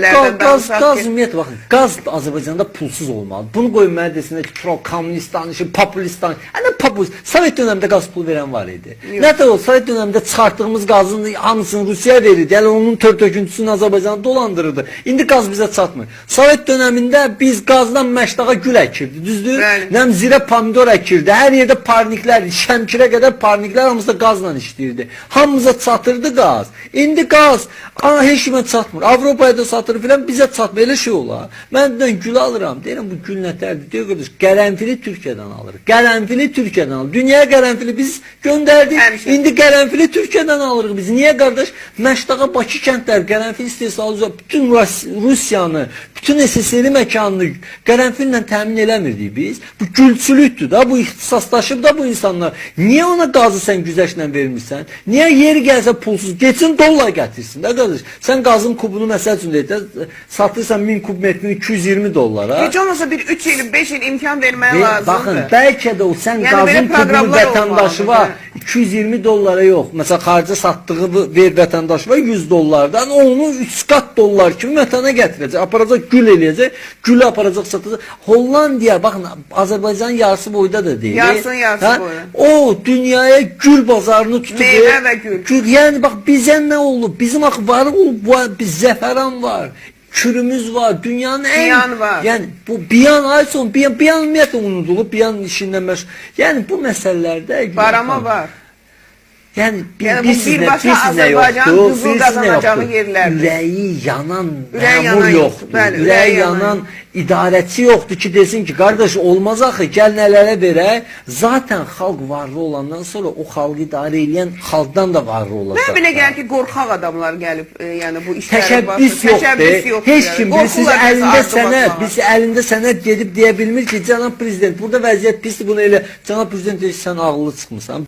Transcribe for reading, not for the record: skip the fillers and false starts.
Qaz ümumiyyətlə baxın, qaz Azərbaycanda pulsuz olmalı. Bunu qoymalı desinlər ki, pro-kommunist danışır, populist danışır. Nə populist? Sovet dövründə qaz pul verən var idi. Nə də o, Sovet dövründə çıxartdığımız qazın hamısını Rusiyaya verirdi. Yəni onun tör-töküntüsünü Azərbaycanı dolandırırdı. İndi qaz bizə çatmır. Sovet dövründə biz qazdan məşdağa gül əkirdi, düzdür? Nəm zirə pomidor əkirdi. Hər yerdə parniklər, Şəmkirə qədər parniklər hamısı da qazla işləyirdi. Hamımıza çatırdı qaz. İndi qaz heç kimə çatmır. Avropaya da satır filan, bizə çatmır. Elə şey olar. Mən gül alıram. Deyirəm bu gül nətərdir? Deyir qardaş, qərənfili Türkiyədən alırıq. Qərənfili Türkiyədən alırıq. Dünyaya qərənfili biz göndərdik. İndi qərənfili Türkiyədən alırıq biz. Niyə qardaş? Məşdağa Bakı kəndlər qərənfil istehsalı üzrə bütün Rusiyanı, bütün SSR məkanını qərənfillə təmin eləmirdik biz. Bu gülçülükdür da, bu ixtisaslaşıb da bu insanlar. Niyə ona qazı sən güzəşlə vermirsən? Niyə yeri gəlsə pulsuz? Geçin dollar gətirsin də qardaş. Sən qazın kubunu məsəl üçün deyək də, satırsan 1000 kub metrini 220 dollara. Heç olmasa bir 3 il, 5 il imkan verməyə lazımdır. Baxın, bəlkə də o sən qazın kubunu vətəndaşıva 220 dollara yox. Məsələn, xarici satdığı ver vətəndaşıva 100 dollardan onu 3 qat dollar kimi vətənə gətirəcək. Aparacaq gül eləyəcək, gülü aparacaq satacaq. Hollandiya, baxın, Azərbaycanın yarısı boyda da deyil. Yarısının yarısı boyda. O dünyaya gül bazarını tutur. Meyvə və gül. Yəni bax bizə nə olub? Bizim axı varı biz zəfəran var. Kürümüz var, dünyanın biyan var. Yəni bu biyan ayson, biyan ümumiyyətlə unudulub, biyan işindən məşğul. Yəni bu məsələlərdə barama var. Yəni bu birbaşa Azərbaycanın qızıl qazanacağı yerlərdir. Ürəyi yanan məmur yoxdur. Ürəyi yanan idarəçi yoxdur ki, desin ki, qardaş olmaz axı, gəl nələrə verək. Zaten xalq varlı olandan sonra o xalqı idarə edən xalqdan da varlı olacaq. Mən belə gəlir ki, qorxaq adamlar gəlib, yəni bu işlərə təşəbbüs yoxdur. Heç kim bilirsiniz, əlində sənət gedib deyə bilmir ki, cənab prezident, burada vəziyyət pisdir, bunu elə, cənab prezident deyir ki, sən ağıllı çıxmısan.